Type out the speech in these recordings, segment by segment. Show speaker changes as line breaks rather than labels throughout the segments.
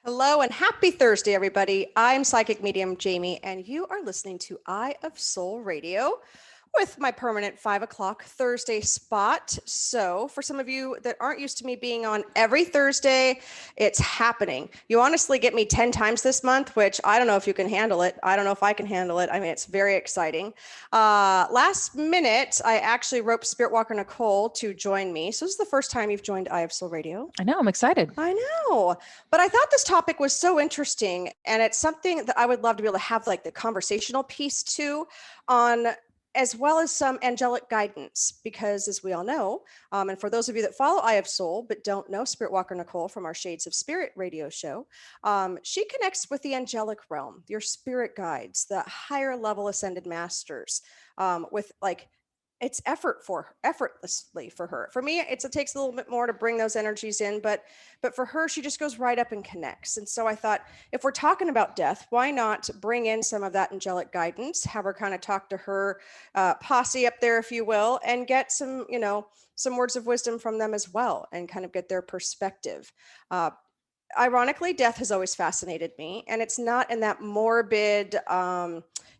Hello and happy Thursday, everybody. I'm Psychic Medium Jaime, and you are listening to Eye of Soul Radio with my permanent 5 o'clock Thursday spot. So for some of you that aren't used to me being on every Thursday, it's happening. You honestly get me 10 times this month, which I don't know if you can handle it. I don't know if I can handle it. I mean, it's very exciting. Last minute, I actually roped Spirit Walker Nicole to join me. So this is the first time you've joined Eye of Soul Radio.
I know, I'm excited.
I know, but I thought this topic was so interesting, and it's something that I would love to be able to have like the conversational piece too on, as well as some angelic guidance, because as we all know, and for those of you that follow Eye of Soul but don't know Spirit Walker Nicole from our Shades of Spirit radio show, she connects with the angelic realm, your spirit guides, the higher level ascended masters, with like, it's effortlessly for her. For me, it takes a little bit more to bring those energies in, but for her, she just goes right up and connects. And so I thought, if we're talking about death, why not bring in some of that angelic guidance, have her kind of talk to her posse up there, if you will, and get some, some words of wisdom from them as well, and kind of get their perspective. Ironically, death has always fascinated me, and it's not in that morbid,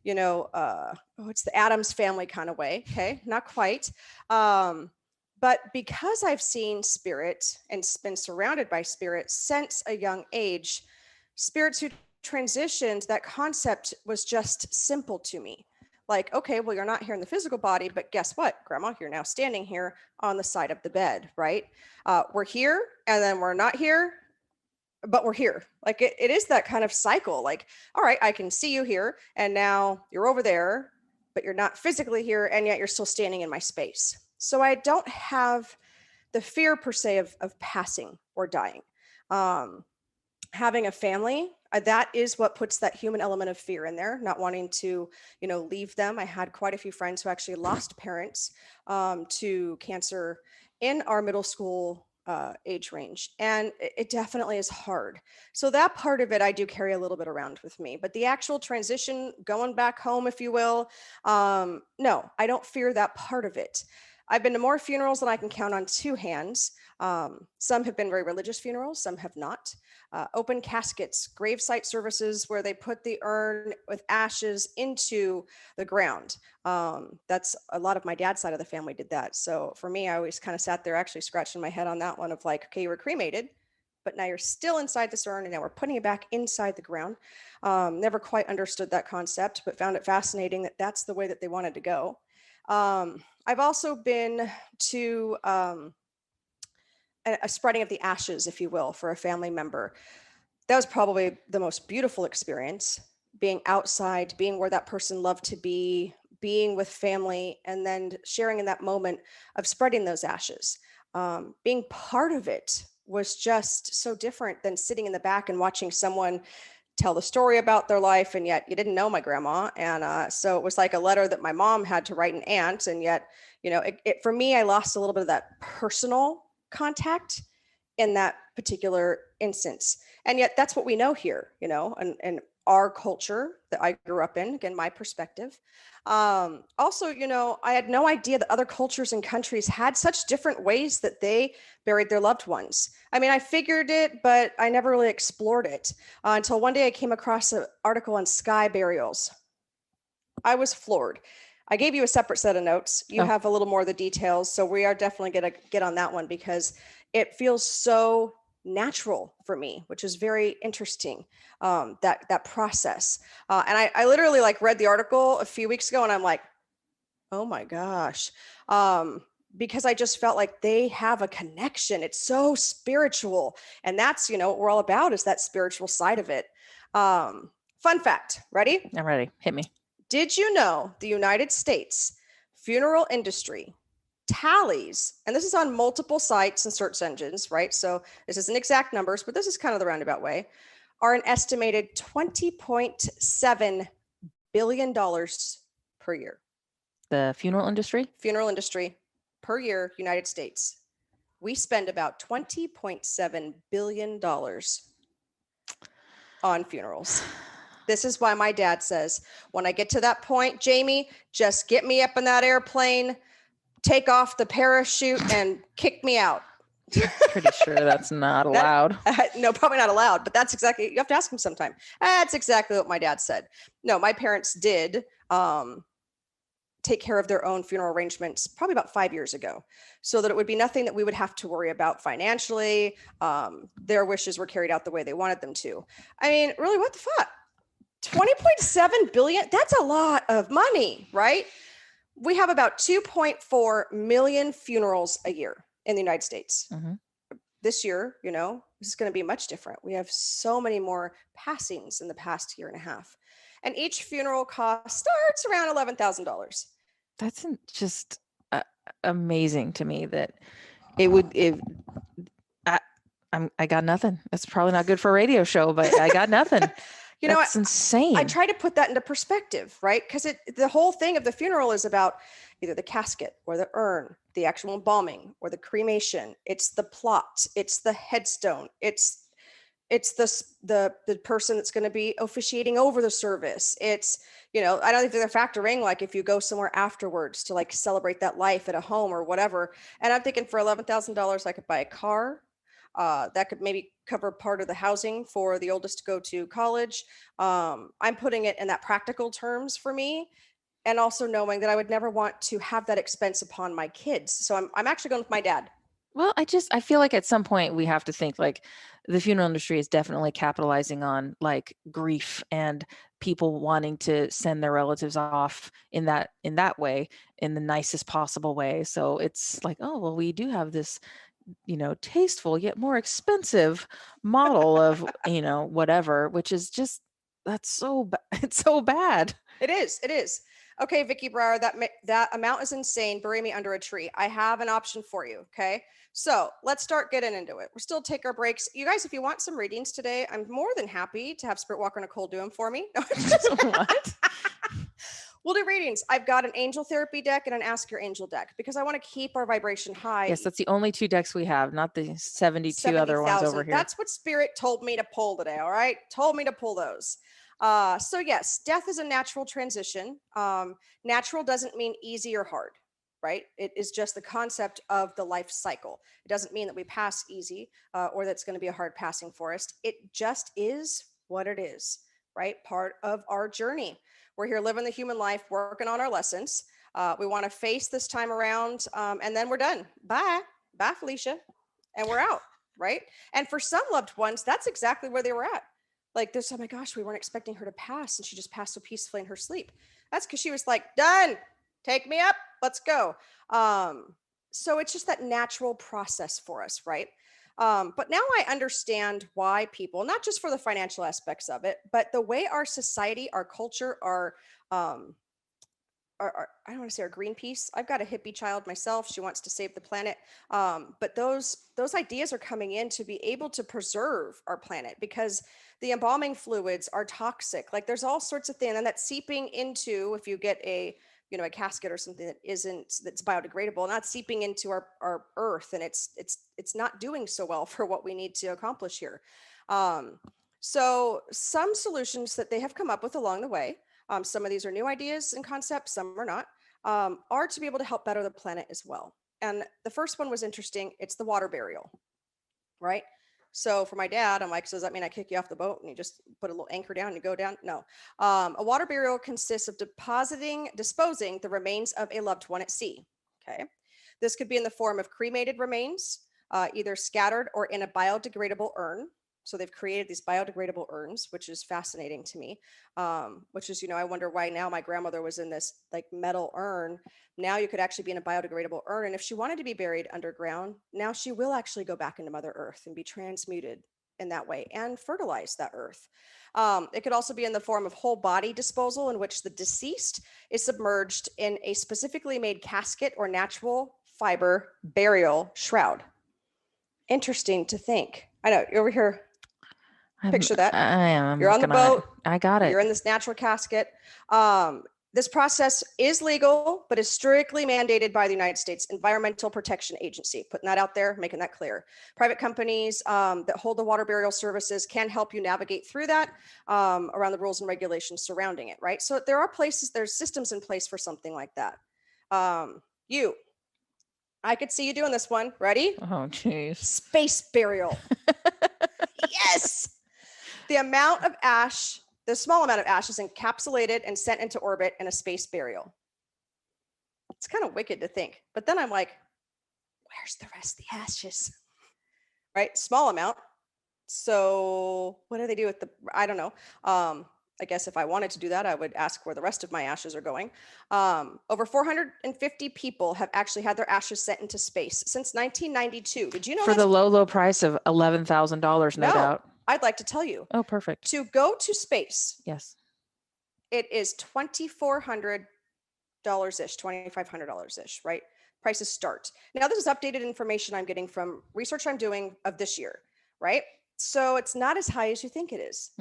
it's the Addams Family kind of way. Okay, not quite. But because I've seen spirit and been surrounded by spirits since a young age, spirits who transitioned, that concept was just simple to me. Like, okay, well, you're not here in the physical body, but guess what, Grandma? You're now standing here on the side of the bed, right? We're here, and then we're not here, but we're here. Like it is that kind of cycle. Like, all right, I can see you here, and now you're over there, but you're not physically here, and yet you're still standing in my space. So I don't have the fear per se of passing or dying. Having a family, that is what puts that human element of fear in there, not wanting to, leave them. I had quite a few friends who actually lost parents to cancer in our middle school age range. And it definitely is hard. So that part of it, I do carry a little bit around with me, but the actual transition, going back home, if you will, no, I don't fear that part of it. I've been to more funerals than I can count on two hands. Some have been very religious funerals, some have not. Open caskets, gravesite services where they put the urn with ashes into the ground. That's a lot of my dad's side of the family did that. So for me, I always kind of sat there actually scratching my head on that one of like, okay, you were cremated, but now you're still inside this urn, and now we're putting it back inside the ground. Never quite understood that concept, but found it fascinating that that's the way that they wanted to go. I've also been to a spreading of the ashes, if you will, for a family member. That was probably the most beautiful experience, being outside, being where that person loved to be, being with family, and then sharing in that moment of spreading those ashes. Being part of it was just so different than sitting in the back and watching someone tell the story about their life, and yet you didn't know my grandma. And so it was like a letter that my mom had to write an aunt, and yet, for me, I lost a little bit of that personal contact in that particular instance. And yet that's what we know here, and our culture that I grew up in, again, my perspective. Also, I had no idea that other cultures and countries had such different ways that they buried their loved ones. I mean, I figured it, but I never really explored it until one day I came across an article on sky burials. I was floored. I gave you a separate set of notes. You
Oh.
have a little more of the details. So we are definitely going to get on that one because it feels so natural for me, which is very interesting. That process. And I literally like read the article a few weeks ago and I'm like, oh my gosh. Because I just felt like they have a connection. It's so spiritual. And that's, what we're all about is that spiritual side of it. Fun fact, ready?
I'm ready. Hit me.
Did you know the United States funeral industry tallies, and this is on multiple sites and search engines, right? So this isn't exact numbers, but this is kind of the roundabout way, are an estimated $20.7 billion per year.
The funeral industry?
Funeral industry per year, United States. We spend about $20.7 billion on funerals. This is why my dad says, when I get to that point, Jaime, just get me up in that airplane, take off the parachute and kick me out.
Pretty sure that's not allowed.
No, probably not allowed, but that's exactly, you have to ask him sometime. That's exactly what my dad said. No, my parents did take care of their own funeral arrangements probably about 5 years ago, so that it would be nothing that we would have to worry about financially. Their wishes were carried out the way they wanted them to. I mean, really, what the fuck? 20.7 billion, that's a lot of money, right? We have about 2.4 million funerals a year in the United States.
Mm-hmm.
This year, this is going to be much different. We have so many more passings in the past year and a half. And each funeral cost starts around $11,000.
That's just amazing to me that I got nothing. That's probably not good for a radio show, but I got nothing. That's insane.
I try to put that into perspective, right? Because the whole thing of the funeral is about either the casket or the urn, the actual embalming or the cremation. It's the plot. It's the headstone. It's the person that's going to be officiating over the service. It's, I don't think they're factoring, like if you go somewhere afterwards to like celebrate that life at a home or whatever. And I'm thinking for $11,000, I could buy a car. That could maybe cover part of the housing for the oldest to go to college. I'm putting it in that practical terms for me. And also knowing that I would never want to have that expense upon my kids. So I'm actually going with my dad.
Well, I feel like at some point we have to think like the funeral industry is definitely capitalizing on like grief and people wanting to send their relatives off in that way, in the nicest possible way. So it's like, oh, well, we do have this, tasteful yet more expensive model of, whatever, which is just, it's so bad.
It is. Okay, Vicky Brower, that amount is insane. Bury me under a tree. I have an option for you. Okay. So let's start getting into it. We'll still take our breaks. You guys, if you want some readings today, I'm more than happy to have Spirit Walker Nicole do them for me.
What?
We'll do readings. I've got an angel therapy deck and an ask your angel deck because I want to keep our vibration high.
Yes, that's the only two decks we have, not the 72 other ones over here.
That's what Spirit told me to pull today. All right. Told me to pull those. So yes, death is a natural transition. Natural doesn't mean easy or hard, right? It is just the concept of the life cycle. It doesn't mean that we pass easy or that's going to be a hard passing for us. It just is what it is, right? Part of our journey. We're here living the human life, working on our lessons. We want to face this time around, and then we're done. Bye, Felicia. And we're out, right? And for some loved ones, that's exactly where they were at. Like this, oh my gosh, we weren't expecting her to pass, and she just passed so peacefully in her sleep. That's because she was like, done, take me up, let's go. So it's just that natural process for us, right? But now I understand why people, not just for the financial aspects of it, but the way our society, our culture, our I don't want to say our Greenpeace. I've got a hippie child myself. She wants to save the planet. But those ideas are coming in to be able to preserve our planet because the embalming fluids are toxic. Like there's all sorts of things, and that's seeping into, if you get a casket or something that's biodegradable, not seeping into our earth, and it's not doing so well for what we need to accomplish here. So some solutions that they have come up with along the way, some of these are new ideas and concepts, some are not, are to be able to help better the planet as well. And the first one was interesting. It's the water burial, right? So for my dad, I'm like, so does that mean I kick you off the boat and you just put a little anchor down and you go down? No. A water burial consists of disposing the remains of a loved one at sea. Okay. This could be in the form of cremated remains, either scattered or in a biodegradable urn. So they've created these biodegradable urns, which is fascinating to me. Which is, I wonder why now my grandmother was in this like metal urn. Now you could actually be in a biodegradable urn. And if she wanted to be buried underground, now she will actually go back into Mother Earth and be transmuted in that way and fertilize that earth. It could also be in the form of whole body disposal, in which the deceased is submerged in a specifically made casket or natural fiber burial shroud. Interesting to think. I know, you're over here. Picture that.
I am.
You're on the boat.
I got it.
You're in this natural casket. This process is legal, but is strictly mandated by the United States Environmental Protection Agency. Putting that out there, making that clear. Private companies that hold the water burial services can help you navigate through that around the rules and regulations surrounding it, right? So there are there's systems in place for something like that. I could see you doing this one. Ready?
Oh, geez.
Space burial. Yes. The small amount of ash is encapsulated and sent into orbit in a space burial. It's kind of wicked to think. But then I'm like, where's the rest of the ashes? Right? Small amount. So what do they do with I don't know. I guess if I wanted to do that, I would ask where the rest of my ashes are going. Over 450 people have actually had their ashes sent into space since 1992. Did you know
for the low price of $11,000, no doubt?
I'd like to tell you.
Oh, perfect.
To go to space.
Yes.
It is $2,400-ish, $2,500-ish, right? Prices start. Now, this is updated information I'm getting from research I'm doing of this year, right? So it's not as high as you think it is.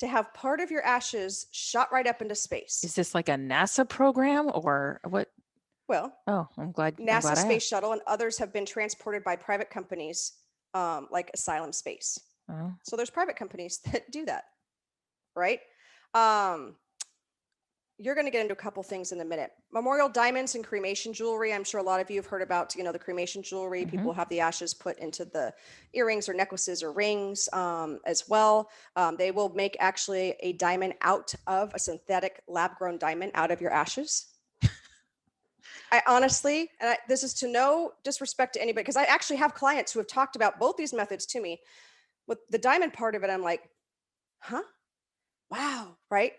To have part of your ashes shot right up into space.
Is this like a NASA program or what?
Well,
I'm glad.
NASA Space Shuttle and others have been transported by private companies like Asylum Space. So there's private companies that do that, right? You're going to get into a couple things in a minute. Memorial diamonds and cremation jewelry. I'm sure a lot of you have heard about, the cremation jewelry. Mm-hmm. People have the ashes put into the earrings or necklaces or rings as well. They will make actually a diamond out of a synthetic lab-grown diamond out of your ashes. I honestly, this is to no disrespect to anybody, because I actually have clients who have talked about both these methods to me. With the diamond part of it, I'm like, huh? Wow, right?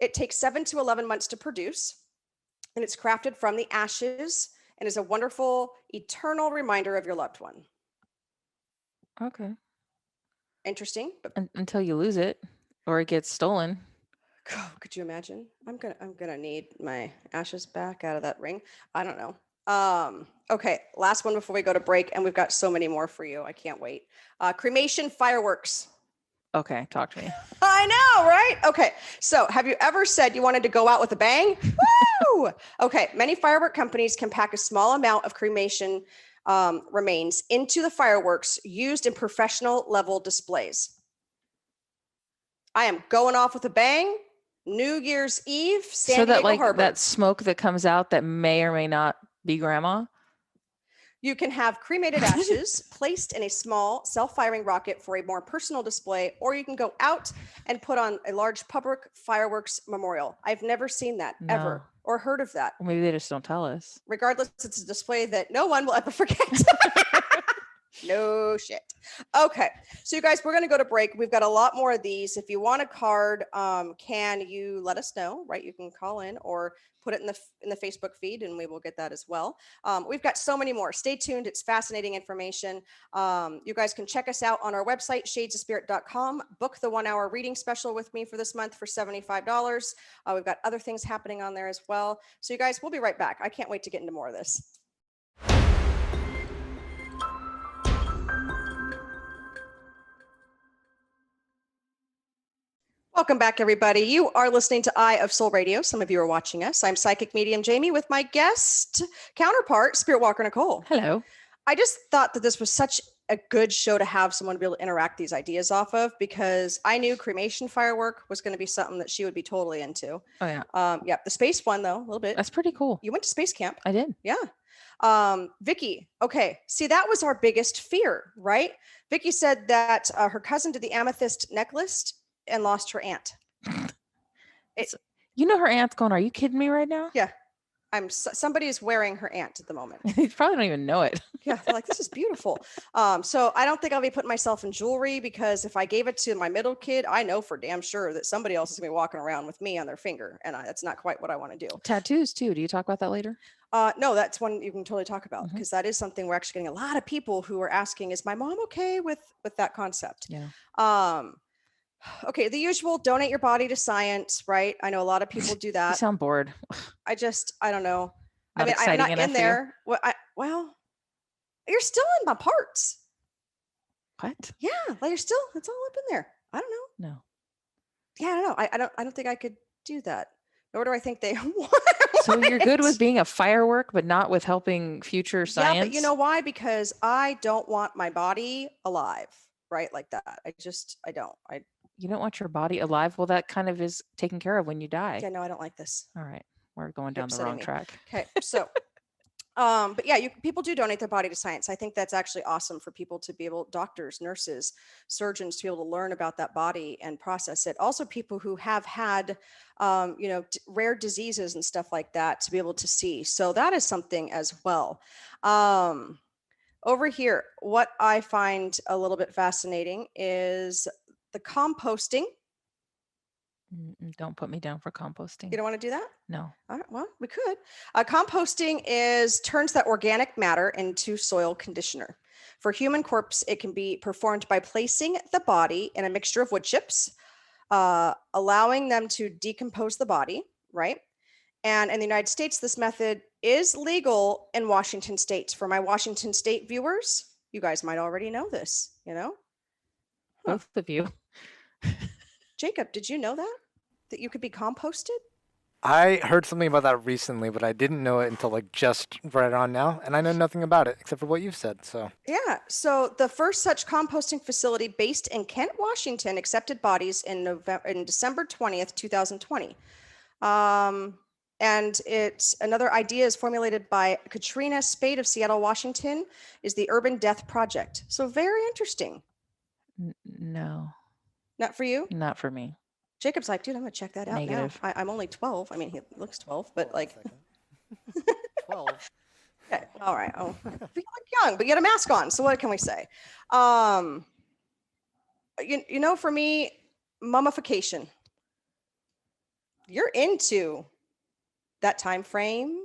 It takes 7 to 11 months to produce, and it's crafted from the ashes and is a wonderful, eternal reminder of your loved one.
Okay.
Interesting. But
until you lose it or it gets stolen.
Oh, could you imagine? I'm gonna need my ashes back out of that ring. I don't know. Okay, last one before we go to break, and we've got so many more for you. I can't wait. Cremation fireworks.
Okay, talk to me.
I know, right? Okay, so have you ever said you wanted to go out with a bang? Woo! Okay, many firework companies can pack a small amount of cremation remains into the fireworks used in professional level displays. I am going off with a bang. New Year's Eve, San Diego Harbor.
That smoke that comes out that may or may not be grandma.
You can have cremated ashes placed in a small self-firing rocket for a more personal display, or you can go out and put on a large public fireworks memorial. I've never seen that ever or heard of that.
Maybe they just don't tell us.
Regardless, it's a display that no one will ever forget. No shit. Okay. So you guys, we're going to go to break. We've got a lot more of these. If you want a card, can you let us know, right? You can call in or put it in the Facebook feed and we will get that as well. We've got so many more. Stay tuned. It's fascinating information. You guys can check us out on our website, shadesofspirit.com. Book the 1-hour reading special with me for this month for $75. We've got other things happening on there as well. So you guys, we'll be right back. I can't wait to get into more of this. Welcome back, everybody. You are listening to Eye of Soul Radio. Some of you are watching us. I'm Psychic Medium Jaime with my guest counterpart, Spirit Walker Nicole.
Hello.
I just thought that this was such a good show to have someone to be able to interact these ideas off of, because I knew cremation firework was going to be something that she would be totally into.
Oh, yeah.
Yeah. The space one, though, a little bit.
That's pretty cool.
You went to space camp.
I did.
Yeah. Vicky, okay, see, that was our biggest fear, right? Vicky said that her cousin did the amethyst necklace and lost her aunt. It,
You know her aunt's going, are you kidding me right now?
yeah, somebody is wearing her aunt at the moment.
You probably don't even know it.
Yeah, they're like, this is beautiful. So I don't think I'll be putting myself in jewelry, because if I gave it to my middle kid, I know for damn sure that somebody else is gonna be walking around with me on their finger, and that's not quite what I want to do.
Tattoos too. Do you talk about that later?
No, that's one you can totally talk about, because that is something we're actually getting a lot of people who are asking, is my mom okay with that concept?
Yeah.
Okay, the usual, donate your body to science, right? I know a lot of people do
You
that.
sound bored.
I don't know.
Not
I mean, I'm
exciting
not
enough
in
for you?
there. Well, you're still in my parts.
What?
Yeah, like it's all up in there. I don't know.
No.
Yeah, I don't know. I don't think I could do that. Nor do I think they want.
So you're good with being a firework, but not with helping future science?
Yeah, but you know why? Because I don't want my body alive, right? Like that. I don't.
You don't want your body alive? Well, that kind of is taken care of when you die.
Yeah, no, I don't like this.
All right. We're going
You're
down the
upsetting
wrong
me.
track.
Okay, so but yeah, people do donate their body to science. I think that's actually awesome for people to be able, doctors, nurses, surgeons, to be able to learn about that body and process it. Also, people who have had, rare diseases and stuff like that, to be able to see. So that is something as well. Over here, what I find a little bit fascinating is the composting.
Don't put me down for composting.
You don't want to do that?
No.
All right, well, we could. Composting turns that organic matter into soil conditioner. For human corpse, it can be performed by placing the body in a mixture of wood chips, allowing them to decompose the body, right? And in the United States, this method is legal in Washington State. For my Washington State viewers, you guys might already know this,
Both of you.
Jacob, did you know that you could be composted?
I heard something about that recently, but I didn't know it until like just right on now, and I know nothing about it except for what you've said. So
Yeah. So the first such composting facility based in Kent, Washington, accepted bodies in December 20th, 2020. And it's another idea is formulated by Katrina Spade of Seattle, Washington, is the Urban Death Project. So very interesting.
No,
Not for you?
not for me.
Jacob's like, dude, I'm gonna check that out
Negative.
now. I'm only 12. I mean, he looks 12, but like,
12.
okay, all right. Oh, you look young, but you had a mask on. So what can we say? For me, mummification. You're into that time frame,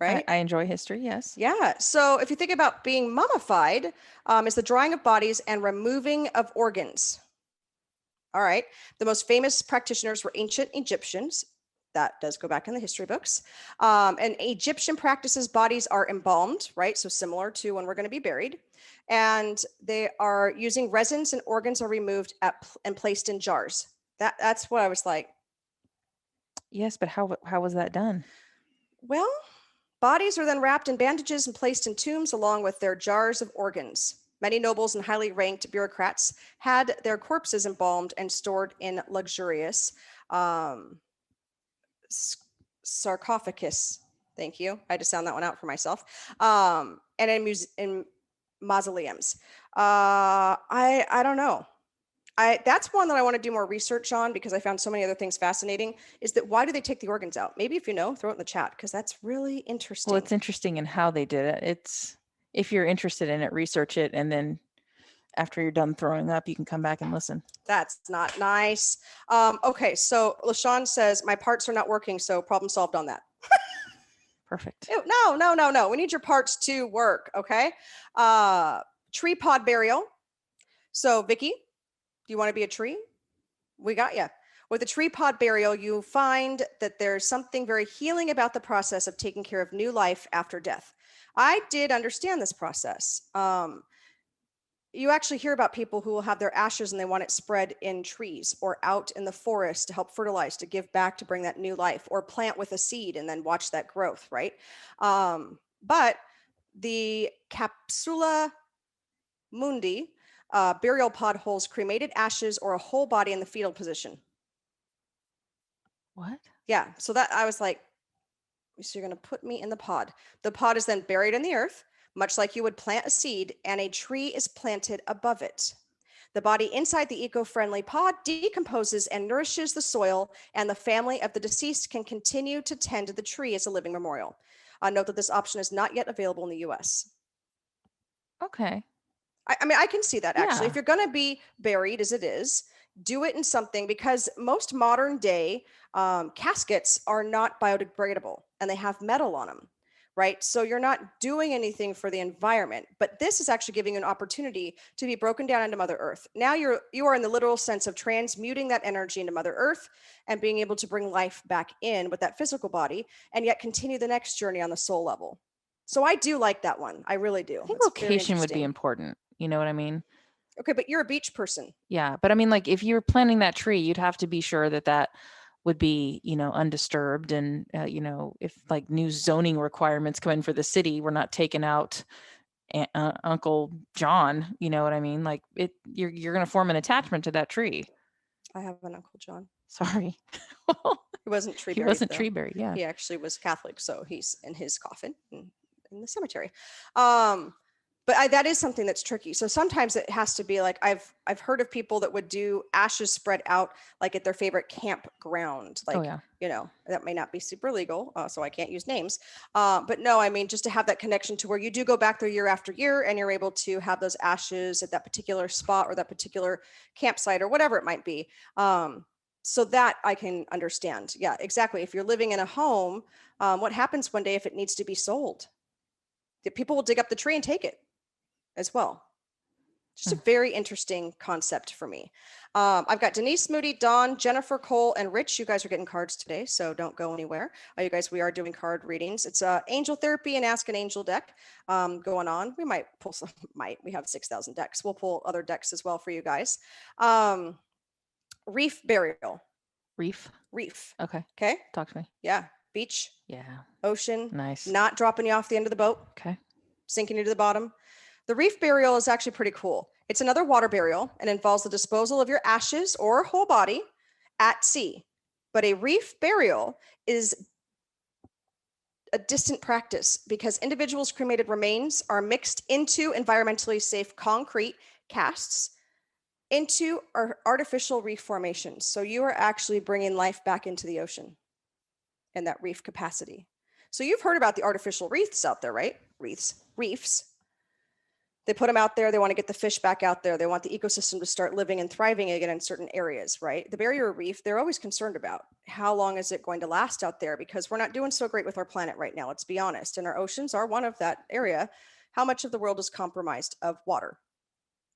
right?
I enjoy history, yes.
Yeah. So if you think about being mummified, it's the drying of bodies and removing of organs. All right. The most famous practitioners were ancient Egyptians. That does go back in the history books. And Egyptian practices, bodies are embalmed, right? So similar to when we're going to be buried. And they are using resins, and organs are removed and placed in jars. That's what I was like.
Yes, but how was that done?
Well, bodies are then wrapped in bandages and placed in tombs along with their jars of organs. Many nobles and highly ranked bureaucrats had their corpses embalmed and stored in luxurious sarcophagus. Thank you. I had to sound that one out for myself. And in mausoleums. I don't know. That's one that I want to do more research on, because I found so many other things fascinating. Is that why do they take the organs out? Maybe if you know, throw it in the chat, because that's really interesting.
Well, it's interesting in how they did it. If you're interested in it, research it, and then after you're done throwing up, you can come back and listen.
That's not nice. Okay, so LaShawn says my parts are not working, so problem solved on that.
Perfect.
Ew, no. We need your parts to work. Okay. Tree pod burial. So Vicky, do you want to be a tree? We got you. With a tree pod burial, you find that there's something very healing about the process of taking care of new life after death. I did understand this process. You actually hear about people who will have their ashes and they want it spread in trees or out in the forest to help fertilize, to give back, to bring that new life, or plant with a seed and then watch that growth, right? But the capsula mundi burial pod holds cremated ashes or a whole body in the fetal position.
What?
Yeah. So that I was like, So you're going to put me in the pod. The pod is then buried in the earth, much like you would plant a seed, and a tree is planted above it. The body inside the eco-friendly pod decomposes and nourishes the soil, and the family of the deceased can continue to tend to the tree as a living memorial. Note that this option is not yet available in the US.
Okay.
I mean, I can see that actually. If
Yeah.
you're going to be buried as it is, do it in something, because most modern day caskets are not biodegradable and they have metal on them, right? So you're not doing anything for the environment, but this is actually giving you an opportunity to be broken down into Mother Earth. Now you are in the literal sense of transmuting that energy into Mother Earth and being able to bring life back in with that physical body, and yet continue the next journey on the soul level. So I do like that one. I really do.
I think
It's very
location would be
interesting.
important. You know what I mean?
Okay, but you're a beach person.
Yeah. But I mean, like, if you're planting that tree, you'd have to be sure that that would be, undisturbed. And, if like new zoning requirements come in for the city, we're not taking out Uncle John. You know what I mean? Like, you're going to form an attachment to that tree.
I have an Uncle John.
Sorry.
He wasn't tree
He
buried,
wasn't
though.
tree buried. Yeah.
He actually was Catholic, so he's in his coffin in the cemetery. But that is something that's tricky. So sometimes it has to be like, I've heard of people that would do ashes spread out like at their favorite campground.
Oh,
Like,
yeah.
that may not be super legal, so I can't use names. But no, I mean, just to have that connection to where you do go back there year after year and you're able to have those ashes at that particular spot or that particular campsite or whatever it might be. So that I can understand. Yeah, exactly. If you're living in a home, what happens one day if it needs to be sold? The people will dig up the tree and take it as well. Just a very interesting concept for me. I've got Denise, Moody, Dawn, Jennifer, Cole, and Rich. You guys are getting cards today, so don't go anywhere. You guys, we are doing card readings. It's Angel Therapy and Ask an Angel deck going on. We might pull some, we have 6,000 decks. We'll pull other decks as well for you guys. Reef burial.
Reef. Okay.
Okay.
Talk to me.
Yeah. Beach.
Yeah.
Ocean.
Nice.
Not dropping you off the end of the boat.
Okay.
Sinking you to the bottom. The reef burial is actually pretty cool. It's another water burial and involves the disposal of your ashes or whole body at sea. But a reef burial is a distant practice because individuals' cremated remains are mixed into environmentally safe concrete casts into artificial reef formations. So you are actually bringing life back into the ocean in that reef capacity. So you've heard about the artificial reefs out there, right? Reefs. They put them out there. They want to get the fish back out there. They want the ecosystem to start living and thriving again in certain areas, right? The barrier reef, they're always concerned about how long is it going to last out there, because we're not doing so great with our planet right now. Let's be honest. And our oceans are one of that area. How much of the world is compromised of water?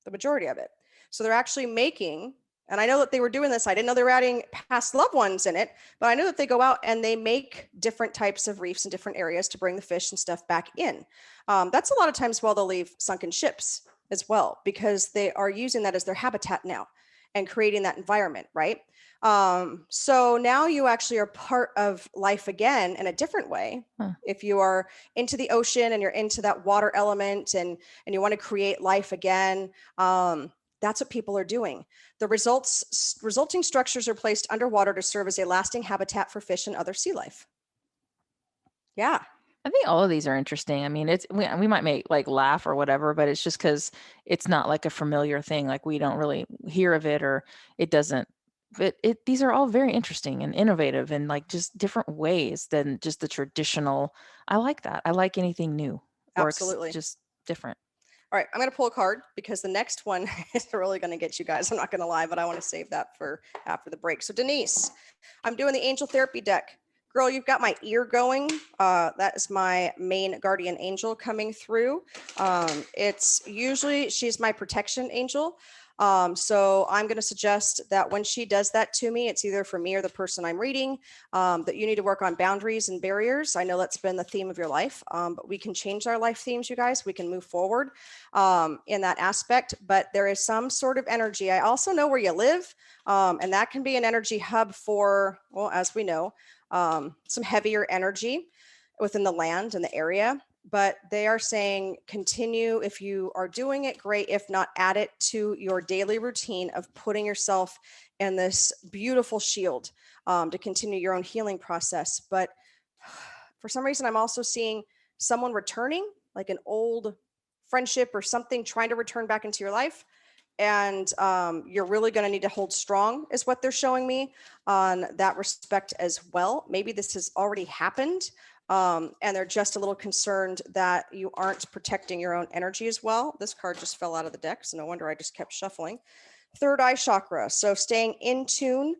The majority of it. So they're actually making, and I know that they were doing this. I didn't know they were adding past loved ones in it, but I know that they go out and they make different types of reefs in different areas to bring the fish and stuff back in. That's a lot of times while they'll leave sunken ships as well, because they are using that as their habitat now and creating that environment, right? So now you actually are part of life again in a different way. If you are into the ocean and you're into that water element and you want to create life again, that's what people are doing. The resulting structures are placed underwater to serve as a lasting habitat for fish and other sea life. Yeah.
I think all of these are interesting. I mean, we might make like laugh or whatever, but it's just because it's not like a familiar thing. Like we don't really hear of it, or it doesn't. But these are all very interesting and innovative and like just different ways than just the traditional. I like that. I like anything new.
Absolutely.
Just different.
All right, I'm going to pull a card because the next one is really going to get you guys. I'm not going to lie, but I want to save that for after the break. So Denise, I'm doing the Angel Therapy deck. Girl, you've got my ear going. That is my main guardian angel coming through. She's my protection angel. So I'm going to suggest that when she does that to me, it's either for me or the person I'm reading, that you need to work on boundaries and barriers. I know that's been the theme of your life, but we can change our life themes, you guys. We can move forward in that aspect, but there is some sort of energy. I also know where you live, and that can be an energy hub for, well, as we know, some heavier energy within the land and the area. But they are saying continue. If you are doing it, great. If not, add it to your daily routine of putting yourself in this beautiful shield to continue your own healing process. But For some reason, I'm also seeing someone returning, like an old friendship or something trying to return back into your life. And you're really going to need to hold strong is what they're showing me on that respect as well. Maybe this has already happened. And they're just a little concerned that you aren't protecting your own energy as well. This card just fell out of the deck, so no wonder I just kept shuffling. Third eye chakra. So staying in tune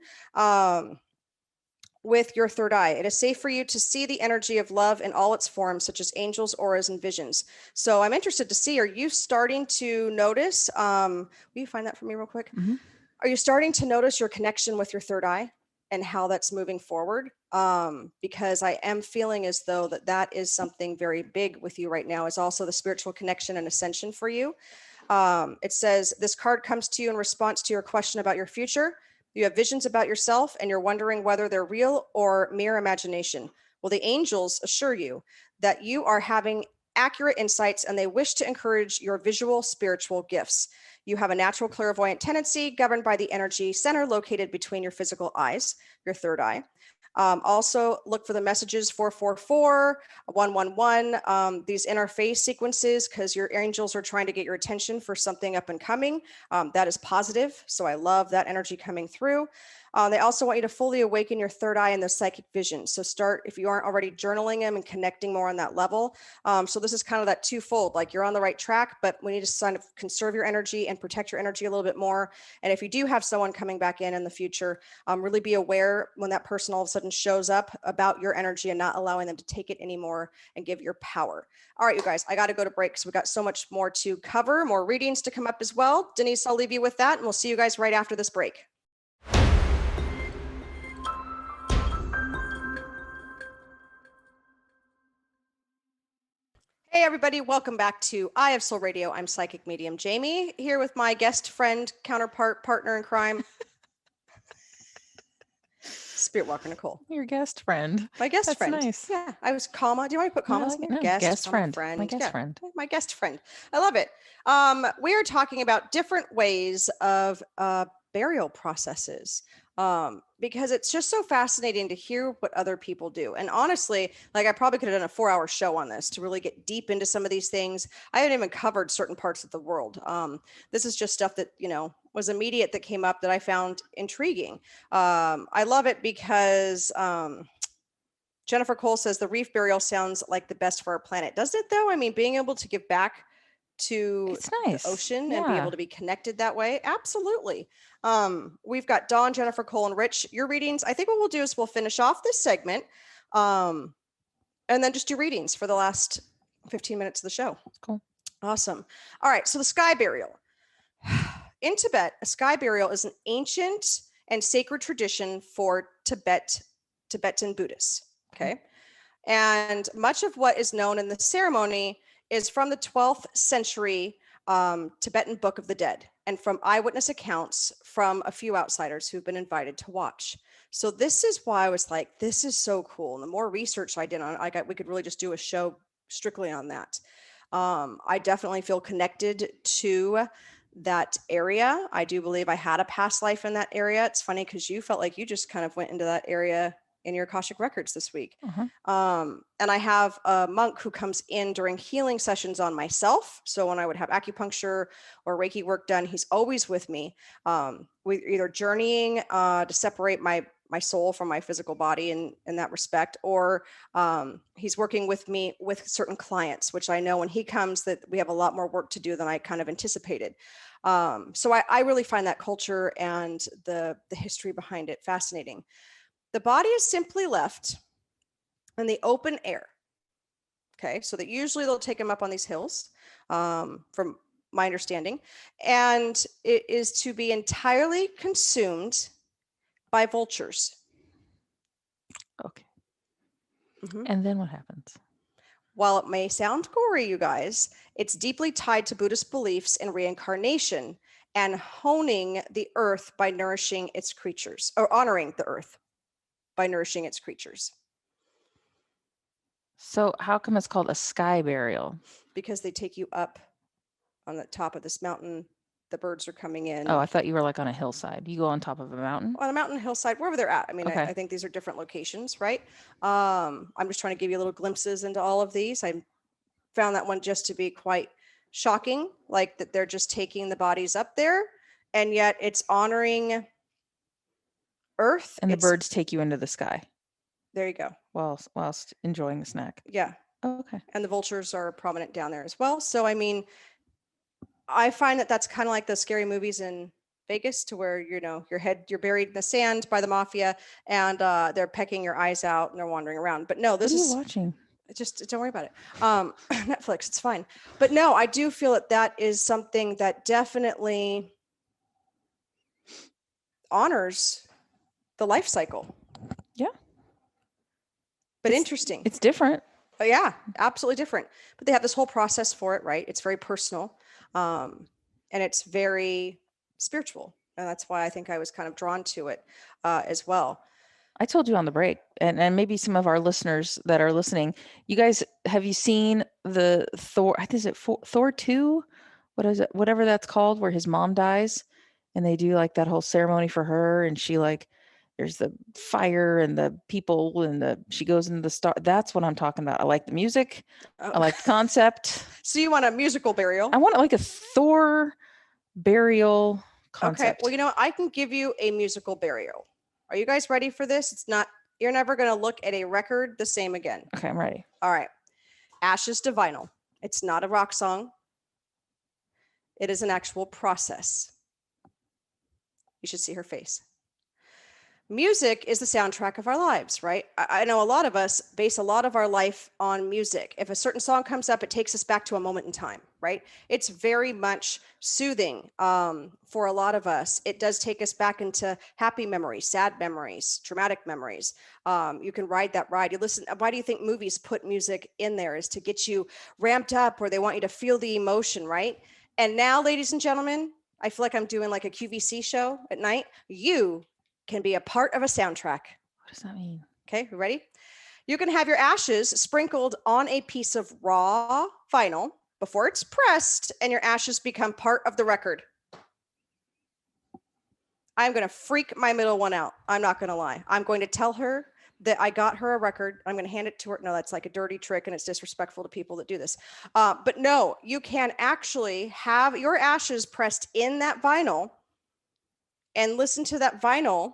with your third eye. It is safe for you to see the energy of love in all its forms, such as angels, auras, and visions. So I'm interested to see, are you starting to notice, will you find that for me real quick?
Mhm.
Are you starting to notice your connection with your third eye and how that's moving forward? Because I am feeling as though that is something very big with you right now, is also the spiritual connection and ascension for you. It says, this card comes to you in response to your question about your future. You have visions about yourself and you're wondering whether they're real or mere imagination. Well, the angels assure you that you are having accurate insights and they wish to encourage your visual spiritual gifts. You have a natural clairvoyant tendency governed by the energy center located between your physical eyes, your third eye. Also look for the messages 444, 111, these interface sequences, because your angels are trying to get your attention for something up and coming. That is positive. So I love that energy coming through. They also want you to fully awaken your third eye and the psychic vision. So start, if you aren't already journaling them and connecting more on that level. So this is kind of that twofold, like you're on the right track, but we need to kind of conserve your energy and protect your energy a little bit more. And if you do have someone coming back in the future, really be aware when that person all of a sudden shows up about your energy and not allowing them to take it anymore and give your power. All right, you guys, I got to go to break because we've got so much more to cover, more readings to come up as well. Denise, I'll leave you with that and we'll see you guys right after this break. Hey everybody, welcome back to Eye of Soul Radio. I'm Psychic Medium Jaime, here with my guest friend, counterpart, partner in crime, Spirit Walker Nicole.
Your guest friend.
My guest
That's
friend.
nice.
Yeah, I was comma. Do you want me to put commas in there?
No,
Guest
friend.
friend.
My guest
Yeah,
friend.
my guest friend. I love it. We are talking about different ways of burial processes. Because it's just so fascinating to hear what other people do. And honestly, like I probably could have done a 4-hour show on this to really get deep into some of these things. I haven't even covered certain parts of the world. This is just stuff that, was immediate that came up that I found intriguing. I love it because Jennifer Cole says the reef burial sounds like the best for our planet. Doesn't it though? I mean, being able to give back to
It's nice.
the ocean and be able to be connected that way. Absolutely. We've got Dawn, Jennifer, Cole, and Rich. Your readings. I think what we'll do is we'll finish off this segment and then just do readings for the last 15 minutes of the show.
Cool.
Awesome. All right. So the sky burial. In Tibet, a sky burial is an ancient and sacred tradition for Tibetan Buddhists. Okay. And much of what is known in the ceremony is from the 12th century Tibetan Book of the Dead and from eyewitness accounts from a few outsiders who've been invited to watch. So this is why I was like, this is so cool. And the more research I did on it, we could really just do a show strictly on that. I definitely feel connected to that area. I do believe I had a past life in that area. It's funny because you felt like you just kind of went into that area in your Akashic records this week. And I have a monk who comes in during healing sessions on myself. So when I would have acupuncture or Reiki work done, he's always with me. We're either journeying to separate my soul from my physical body in that respect, or he's working with me with certain clients, which I know when he comes that we have a lot more work to do than I kind of anticipated. So I really find that culture and the history behind it fascinating. The body is simply left in the open air. Okay, so that usually they'll take them up on these hills, from my understanding, and it is to be entirely consumed by vultures.
Okay. And then what happens?
While it may sound gory, you guys, it's deeply tied to Buddhist beliefs in reincarnation and honing the earth by nourishing its creatures, or honoring the earth by nourishing its creatures.
So how come it's called a sky burial?
Because they take you up on the top of this mountain the birds are coming in.
Oh, I thought you were like on a hillside. You go on top of a mountain?
On a mountain, hillside, wherever they're at. I mean,
Okay.
I think these are different locations, right? I'm just trying to give you little glimpses into all of these. I found that one just to be quite shocking, like that they're just taking the bodies up there, and yet it's honoring Earth.
And the
It's,
birds take you into the sky
there you go.
whilst enjoying the snack.
Yeah.
Oh, okay.
And the vultures are prominent down there as well. So, I mean, I find that that's kind of like the scary movies in Vegas, to where, you know, you're buried in the sand by the mafia, and they're pecking your eyes out and they're wandering around. But no, this
What are
is
you watching?
just, don't worry about it. Netflix, it's fine. But no, I do feel that that is something that definitely honors the life cycle.
Yeah.
But interesting.
It's different.
Oh, yeah, absolutely different. But they have this whole process for it, right? It's very personal, and it's very spiritual, and that's why I think I was kind of drawn to it as well.
I told you on the break, and maybe some of our listeners that are listening, you guys, have you seen the Thor? I think is it Thor 2? What is it? Whatever that's called, where his mom dies, and they do like that whole ceremony for her, and she like, there's the fire and the people, and she goes into the star. That's what I'm talking about. I like the music.
Oh.
I like the concept.
So you want a musical burial?
I want like a Thor burial concept.
Okay. Well, you know what? I can give you a musical burial. Are you guys ready for this? It's not. You're never going to look at a record the same again.
Okay, I'm ready.
All right. Ashes to Vinyl. It's not a rock song. It is an actual process. You should see her face. Music is the soundtrack of our lives, right? I know a lot of us base a lot of our life on music. If a certain song comes up, it takes us back to a moment in time, right? It's very much soothing for a lot of us. It does take us back into happy memories, sad memories, traumatic memories. You can ride that ride. You listen. Why do you think movies put music in there? Is to get you ramped up, or they want you to feel the emotion, right? And now, ladies and gentlemen, I feel like I'm doing like a QVC show at night. You can be a part of a soundtrack.
What does that mean?
Okay, you ready? You can have your ashes sprinkled on a piece of raw vinyl before it's pressed, and your ashes become part of the record. I'm going to freak my middle one out. I'm not going to lie. I'm going to tell her that I got her a record. I'm going to hand it to her. No, that's like a dirty trick, and it's disrespectful to people that do this. But no, you can actually have your ashes pressed in that vinyl and listen to that vinyl,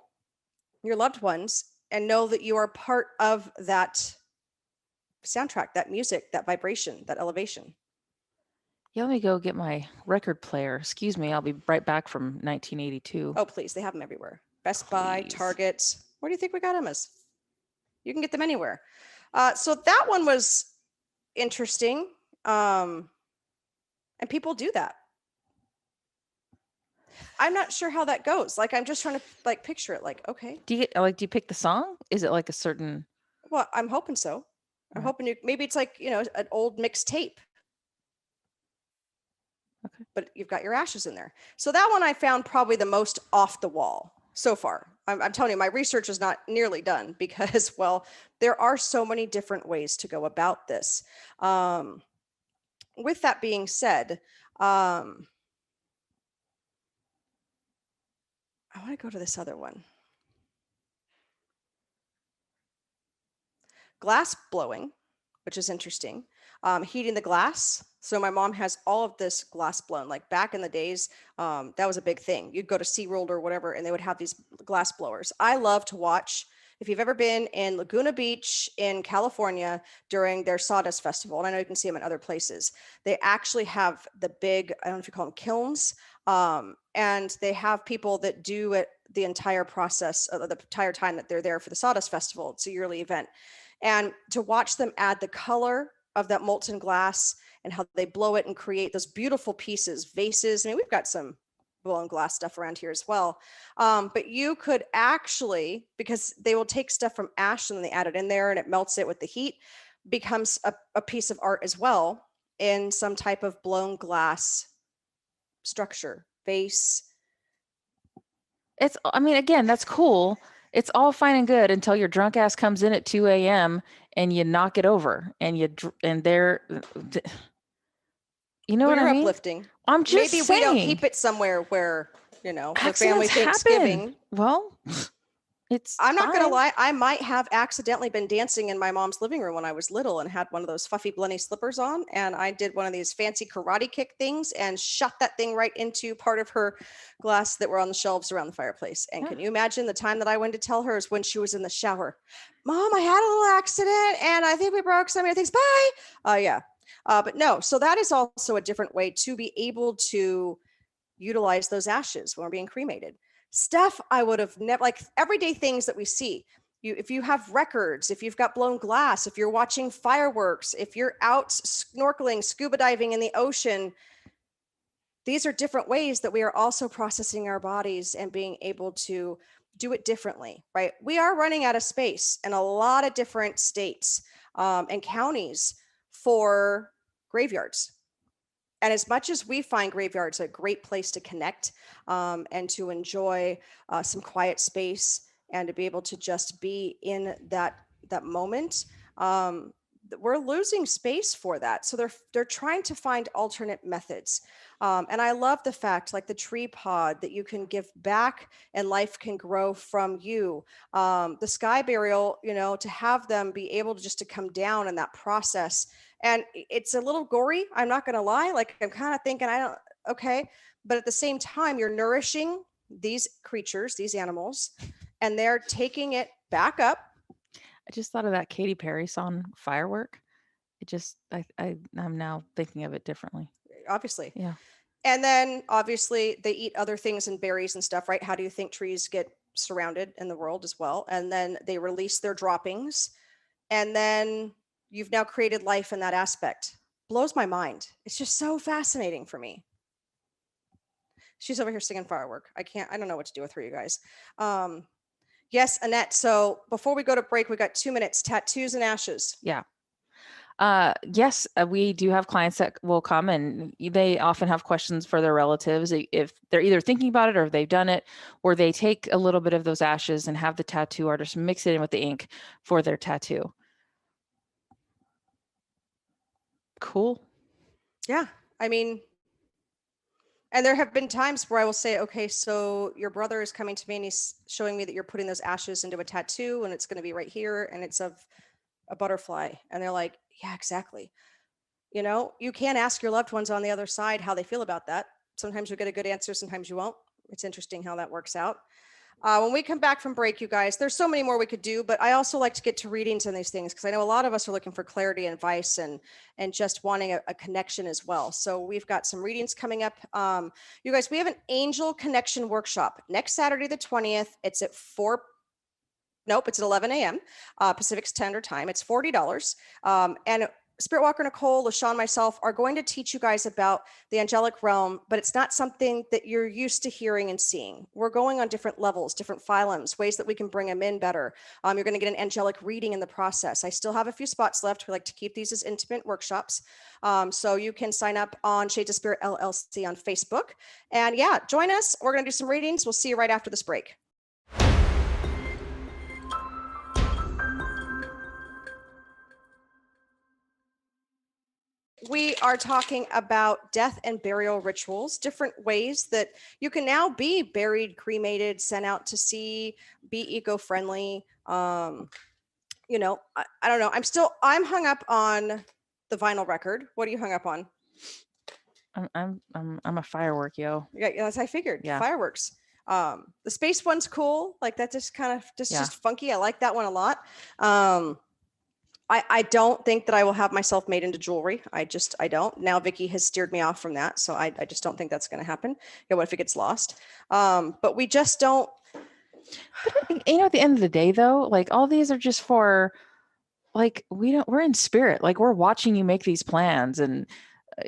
your loved ones, and know that you are part of that soundtrack, that music, that vibration, that elevation.
Yeah, let me go get my record player. Excuse me, I'll be right back from 1982.
Oh, please. They have them everywhere. Best Buy,
Please.
Target. Where do you think we got them as? You can get them anywhere. So that one was interesting. And people do that. I'm not sure how that goes. Like, I'm just trying to like picture it. Like, okay.
Do you pick the song? Is it like a certain?
Well, I'm hoping so. I'm hoping maybe it's like, an old mixed tape.
Okay.
But you've got your ashes in there. So that one I found probably the most off the wall so far. I'm telling you, my research is not nearly done because, well, there are so many different ways to go about this. With that being said, I want to go to this other one. Glass blowing, which is interesting. Heating the glass. So my mom has all of this glass blown. Like back in the days, that was a big thing. You'd go to SeaWorld or whatever, and they would have these glass blowers. I love to watch. If you've ever been in Laguna Beach in California during their Sawdust Festival, and I know you can see them in other places, they actually have the big, I don't know if you call them kilns, and they have people that do it the entire process, the entire time that they're there for the Sawdust Festival. It's a yearly event. And to watch them add the color of that molten glass and how they blow it and create those beautiful pieces, vases. I mean, we've got some blown glass stuff around here as well. But you could actually, because they will take stuff from ash and then they add it in there and it melts it with the heat, becomes a piece of art as well in some type of blown glass structure, vase.
Again, that's cool. It's all fine and good until your drunk ass comes in at 2 a.m. and you knock it over and You know
Well,
what I
you're
mean?
uplifting.
I'm just
Maybe we don't
saying.
keep it somewhere where, for family
Accidents happen.
Thanksgiving.
Well, it's
I'm not going to
fine.
lie. I might have accidentally been dancing in my mom's living room when I was little and had one of those fluffy bunny slippers on. And I did one of these fancy karate kick things and shot that thing right into part of her glass that were on the shelves around the fireplace. And
Yeah.
can you imagine the time that I went to tell her is when she was in the shower? Mom, I had a little accident and I think we broke so many things. Bye. Yeah. But no, so that is also a different way to be able to utilize those ashes when we're being cremated. Stuff I would have never, like everyday things that we see. If you have records, if you've got blown glass, if you're watching fireworks, if you're out snorkeling, scuba diving in the ocean, these are different ways that we are also processing our bodies and being able to do it differently, right? We are running out of space in a lot of different states and counties for graveyards. And as much as we find graveyards a great place to connect and to enjoy some quiet space and to be able to just be in that moment, we're losing space for that. So they're trying to find alternate methods. And I love the fact, like the tree pod, that you can give back and life can grow from you. The sky burial, to have them be able to just to come down in that process. And it's a little gory. I'm not going to lie. Like I'm kind of thinking, okay. But at the same time, you're nourishing these creatures, these animals, and they're taking it back up.
I just thought of that Katy Perry song, Firework. It just, I'm now thinking of it differently.
Obviously.
Yeah.
And then obviously they eat other things and berries and stuff, right? How do you think trees get surrounded in the world as well? And then they release their droppings. And then you've now created life in that aspect. Blows my mind. It's just so fascinating for me. She's over here singing Firework. I don't know what to do with her, you guys. Yes, Annette. So before we go to break, we got 2 minutes. Tattoos and ashes.
Yeah. Yes, we do have clients that will come and they often have questions for their relatives if they're either thinking about it or if they've done it, or they take a little bit of those ashes and have the tattoo artist mix it in with the ink for their tattoo. Cool.
Yeah. I mean, and there have been times where I will say, okay, so your brother is coming to me and he's showing me that you're putting those ashes into a tattoo and it's going to be right here and it's of a butterfly. And they're like, yeah, exactly. You can ask your loved ones on the other side how they feel about that. Sometimes you get a good answer, sometimes you won't. It's interesting how that works out. When we come back from break, you guys, there's so many more we could do, but I also like to get to readings on these things because I know a lot of us are looking for clarity and advice and just wanting a connection as well. So we've got some readings coming up. You guys, we have an angel connection workshop next Saturday, the 20th. It's at 11 a.m. Pacific Standard Time. It's $40. And Spirit Walker Nicole, LaShawn, myself are going to teach you guys about the angelic realm, but it's not something that you're used to hearing and seeing. We're going on different levels, different phylums, ways that we can bring them in better. You're going to get an angelic reading in the process. I still have a few spots left. We like to keep these as intimate workshops. So you can sign up on Shades of Spirit LLC on Facebook. And yeah, join us. We're going to do some readings. We'll see you right after this break. We are talking about death and burial rituals, different ways that you can now be buried, cremated, sent out to sea, be eco-friendly. I don't know. I'm hung up on the vinyl record. What are you hung up on?
I'm a firework, yo.
Yeah, as I figured.
Yeah.
Fireworks. The space one's cool. Like that just kind of just funky. I like that one a lot. I don't think that I will have myself made into jewelry. I don't. Now Vicky has steered me off from that. So I just don't think that's going to happen. What if it gets lost? But we just don't.
At the end of the day though, like all these are just for like, we're in spirit. Like we're watching you make these plans and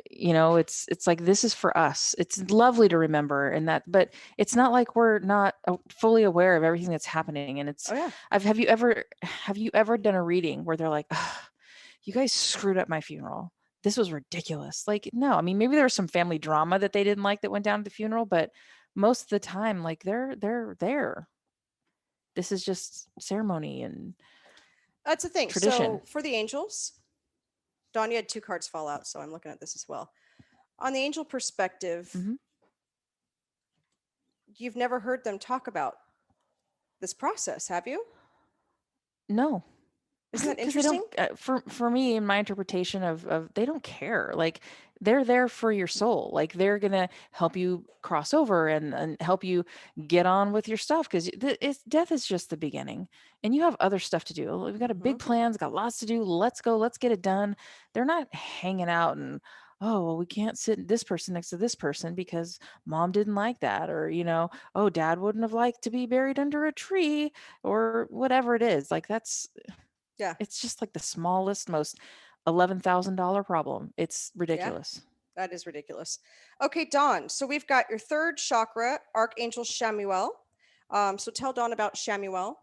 it's like, this is for us. It's lovely to remember and that, but it's not like we're not fully aware of everything that's happening. And it's, have you ever done a reading where they're like, you guys screwed up my funeral. This was ridiculous. Like, no, I mean, maybe there was some family drama that they didn't like that went down at the funeral, but most of the time, like they're there. This is just ceremony and
that's the thing.
Tradition.
So for the angels, Dawn, you had 2 cards fall out, so I'm looking at this as well. On the angel perspective,
Mhm.
you've never heard them talk about this process, have you?
No.
Isn't that
Because they
interesting?
don't, for me, in my interpretation of they don't care. Like, they're there for your soul. Like, they're gonna help you cross over and help you get on with your stuff, because death is just the beginning, and you have other stuff to do. We've got a
Mhm.
big plans, got lots to do. Let's go, let's get it done. They're not hanging out and, oh well, we can't sit this person next to this person because mom didn't like that, or oh, dad wouldn't have liked to be buried under a tree, or whatever it is. Like,
Yeah.
it's just like the smallest, most $11,000 problem. It's
Yeah.
ridiculous.
That is ridiculous. Okay, Dawn. So we've got your third chakra, Archangel Shamuel. So tell Dawn about Shamuel.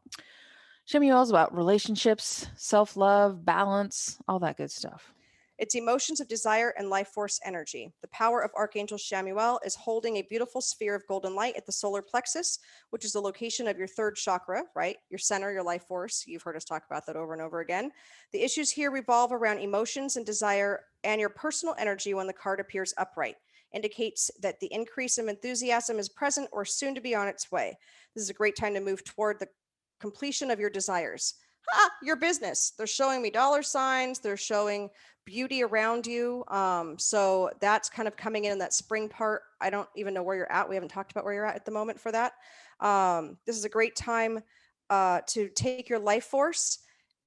Shemuel is about relationships, self-love, balance, all that good stuff.
It's emotions of desire and life force energy. The power of Archangel Shamuel is holding a beautiful sphere of golden light at the solar plexus, which is the location of your third chakra, right? Your center, your life force. You've heard us talk about that over and over again. The issues here revolve around emotions and desire and your personal energy when the card appears upright. Indicates that the increase of enthusiasm is present or soon to be on its way. This is a great time to move toward the completion of your desires. Your business. They're showing me dollar signs. They're showing beauty around you. So that's kind of coming in that spring part. I don't even know where you're at. We haven't talked about where you're at the moment for that. This is a great time to take your life force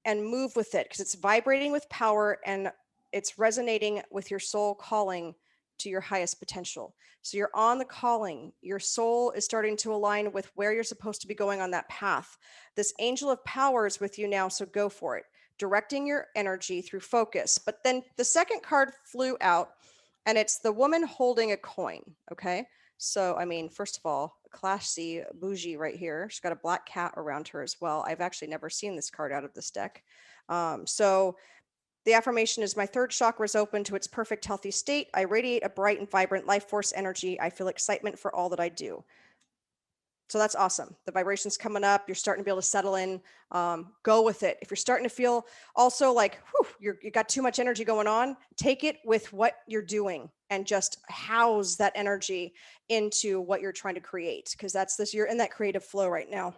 and move with it, because it's vibrating with power and it's resonating with your soul calling to your highest potential. So you're on the calling. Your soul is starting to align with where you're supposed to be going on that path. This angel of power is with you now, so go for it, directing your energy through focus. But then the second card flew out, and it's the woman holding a coin. Okay. So, I mean, first of all, classy bougie right here. She's got a black cat around her as well. I've actually never seen this card out of this deck. So the affirmation is, my third chakra is open to its perfect healthy state. I radiate a bright and vibrant life force energy. I feel excitement for all that I do. So that's awesome. The vibration's coming up. You're starting to be able to settle in. Go with it. If you're starting to feel also like, you got too much energy going on, take it with what you're doing and just house that energy into what you're trying to create. Because you're in that creative flow right now.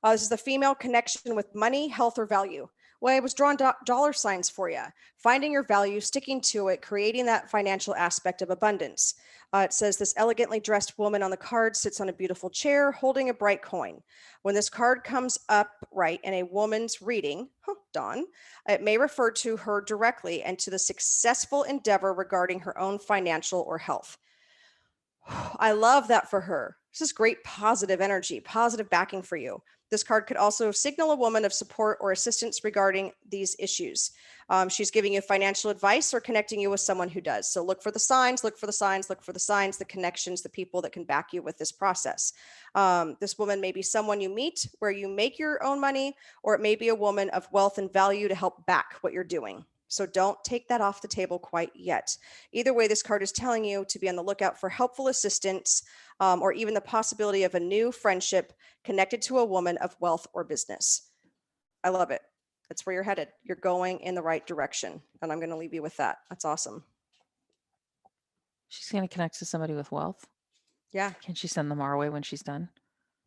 This is the female connection with money, health, or value. Well, I was drawing dollar signs for you. Finding your value, sticking to it, creating that financial aspect of abundance. It says this elegantly dressed woman on the card sits on a beautiful chair holding a bright coin. When this card comes up right in a woman's reading, Dawn, it may refer to her directly and to the successful endeavor regarding her own financial or health. I love that for her. This is great positive energy, positive backing for you. This card could also signal a woman of support or assistance regarding these issues. She's giving you financial advice or connecting you with someone who does. So look for the signs, look for the signs, look for the signs, the connections, the people that can back you with this process. This woman may be someone you meet where you make your own money, or it may be a woman of wealth and value to help back what you're doing. So don't take that off the table quite yet. Either way, this card is telling you to be on the lookout for helpful assistance, or even the possibility of a new friendship connected to a woman of wealth or business. I love it. That's where you're headed. You're going in the right direction. And I'm going to leave you with that. That's awesome.
She's going to connect to somebody with wealth.
Yeah.
Can she send them our way when she's done?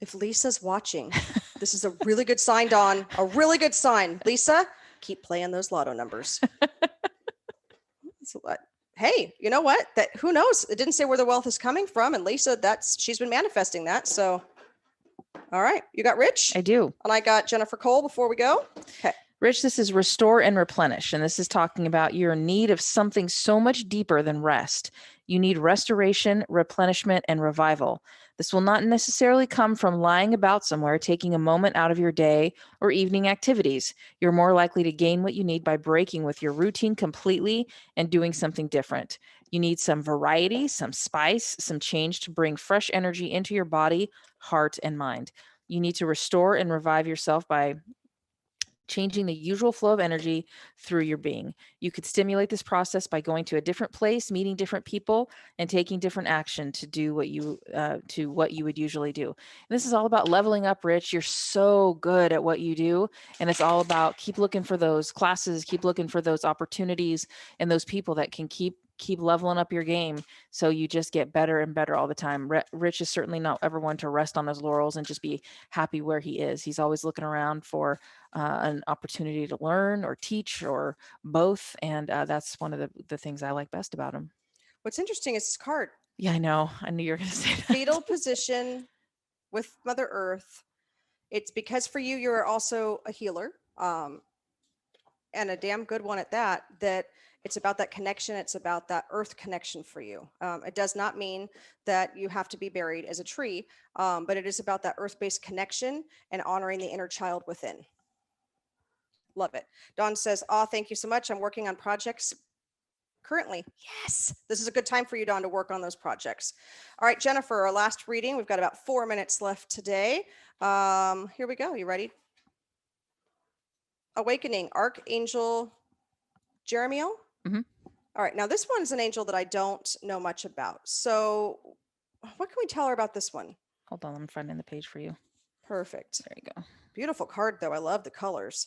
If Lisa's watching, this is a really good sign, Dawn. A really good sign. Lisa, keep playing those lotto numbers. Hey, you know what? Who knows? It didn't say where the wealth is coming from. And Lisa, she's been manifesting that. So, all right. You got Rich?
I do.
And I got Jennifer Cole before we go. Okay.
Rich, this is restore and replenish. And this is talking about your need of something so much deeper than rest. You need restoration, replenishment, and revival. This will not necessarily come from lying about somewhere, taking a moment out of your day or evening activities. You're more likely to gain what you need by breaking with your routine completely and doing something different. You need some variety, some spice, some change to bring fresh energy into your body, heart, and mind. You need to restore and revive yourself by changing the usual flow of energy through your being. You could stimulate this process by going to a different place, meeting different people, and taking different action to do what you would usually do. And this is all about leveling up, Rich. You're so good at what you do, and it's all about keep looking for those classes, keep looking for those opportunities, and those people that can keep keep leveling up your game so you just get better and better all the time. Rich is certainly not ever one to rest on his laurels and just be happy where he is. He's always looking around for an opportunity to learn or teach or both. And that's one of the things I like best about him.
What's interesting is his card.
Yeah, I know. I knew you were going to say that.
Fetal position with Mother Earth. It's because for you, you're also a healer, and a damn good one at that, that it's about that connection. It's about that earth connection for you. It does not mean that you have to be buried as a tree, but it is about that earth-based connection and honoring the inner child within. Love it. Dawn says, "Oh, thank you so much. I'm working on projects currently." Yes, this is a good time for you, Dawn, to work on those projects. All right, Jennifer, our last reading. We've got about 4 minutes left today. Here we go. You ready? Awakening, Archangel Jeremiel.
Mhm.
All right, now this one's an angel that I don't know much about. So what can we tell her about this one?
Hold on, I'm finding the page for you.
Perfect.
There you go.
Beautiful card, though. I love the colors.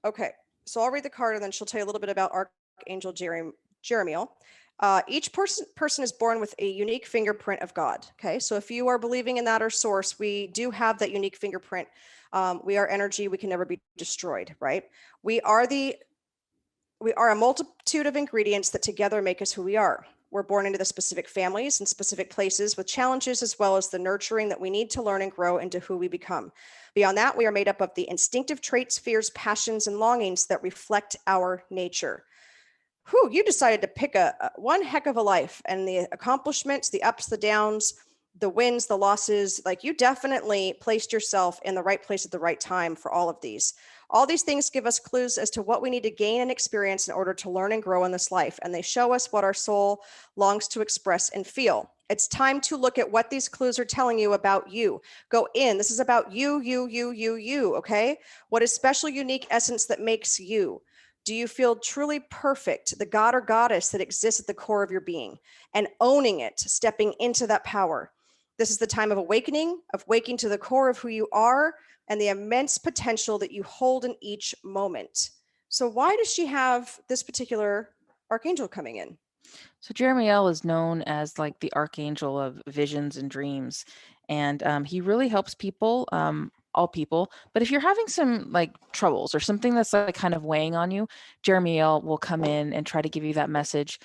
Okay, so I'll read the card and then she'll tell you a little bit about Archangel Jeremiel. Each person is born with a unique fingerprint of God. Okay, so if you are believing in that or source, we do have that unique fingerprint. We are energy. We can never be destroyed, right? We are a multitude of ingredients that together make us who we are. We're born into the specific families and specific places with challenges, as well as the nurturing that we need to learn and grow into who we become. Beyond that, we are made up of the instinctive traits, fears, passions, and longings that reflect our nature. Whew, you decided to pick one heck of a life, and the accomplishments, the ups, the downs, the wins, the losses, like you definitely placed yourself in the right place at the right time for all of these. All these things give us clues as to what we need to gain and experience in order to learn and grow in this life. And they show us what our soul longs to express and feel. It's time to look at what these clues are telling you about you. Go in. This is about you, okay? What is special, unique essence that makes you? Do you feel truly perfect, the god or goddess that exists at the core of your being, and owning it, stepping into that power? This is the time of awakening, of waking to the core of who you are and the immense potential that you hold in each moment. So why does she have this particular archangel coming in?
So Jeremiel is known as like the archangel of visions and dreams, and he really helps people, all people. But if you're having some like troubles or something that's like kind of weighing on you, Jeremiel will come in and try to give you that message.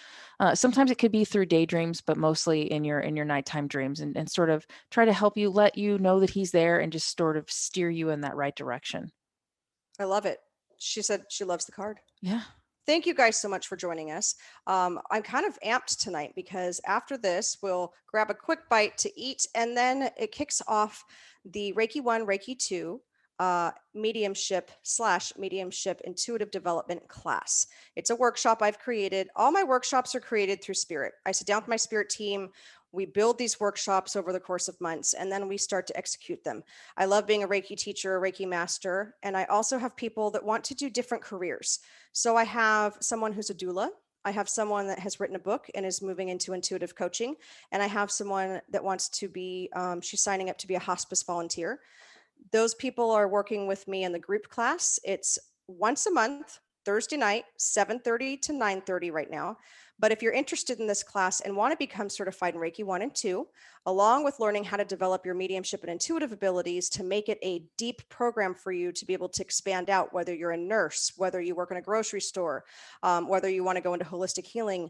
Sometimes it could be through daydreams, but mostly in your nighttime dreams, and sort of try to help you, let you know that he's there, and just sort of steer you in that right direction.
I love it. She said she loves the card.
Yeah.
Thank you guys so much for joining us. I'm kind of amped tonight because after this, we'll grab a quick bite to eat, and then it kicks off the Reiki 1, Reiki 2 mediumship intuitive development class. It's a workshop I've created. All my workshops are created through spirit. I sit down with my spirit team. We build these workshops over the course of months, and then we start to execute them. I love being a Reiki teacher, a Reiki master, and I also have people that want to do different careers. So I have someone who's a doula. I have someone that has written a book and is moving into intuitive coaching. And I have someone that wants to be, she's signing up to be a hospice volunteer. Those people are working with me in the group class. It's once a month, Thursday night, 7:30 to 9:30 right now. But if you're interested in this class and want to become certified in Reiki 1 and 2, along with learning how to develop your mediumship and intuitive abilities to make it a deep program for you to be able to expand out, whether you're a nurse, whether you work in a grocery store, whether you want to go into holistic healing,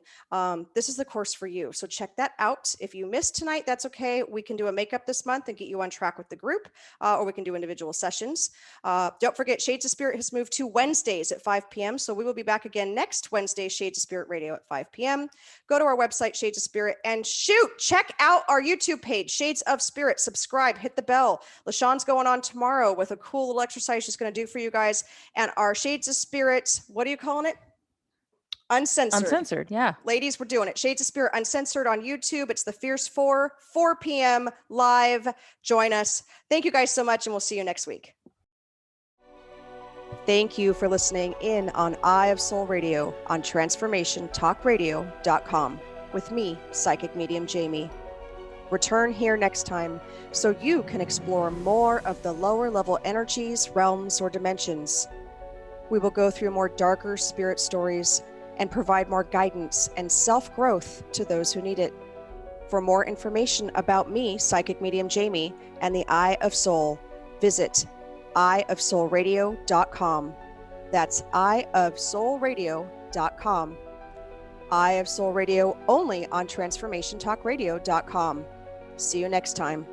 this is the course for you. So check that out. If you missed tonight, that's okay. We can do a makeup this month and get you on track with the group, or we can do individual sessions. Don't forget, Shades of Spirit has moved to Wednesdays at 5 p.m. So we will be back again next Wednesday, Shades of Spirit Radio at 5 p.m. Go to our website, Shades of Spirit, and check out our YouTube page, Shades of Spirit. Subscribe, hit the bell. LaShawn's going on tomorrow with a cool little exercise she's going to do for you guys. And our Shades of Spirit, what are you calling it? Uncensored.
Uncensored, yeah.
Ladies, we're doing it. Shades of Spirit Uncensored on YouTube. It's the Fierce 4 p.m. live. Join us. Thank you guys so much, and we'll see you next week. Thank you for listening in on Eye of Soul Radio on transformationtalkradio.com with me, Psychic Medium Jaime. Return here next time so you can explore more of the lower level energies, realms, or dimensions. We will go through more darker spirit stories and provide more guidance and self-growth to those who need it. For more information about me, Psychic Medium Jaime, and the Eye of Soul, visit eyeofsoulradio.com. That's eyeofsoulradio.com. Eye of Soul Radio only on transformationtalkradio.com. See you next time.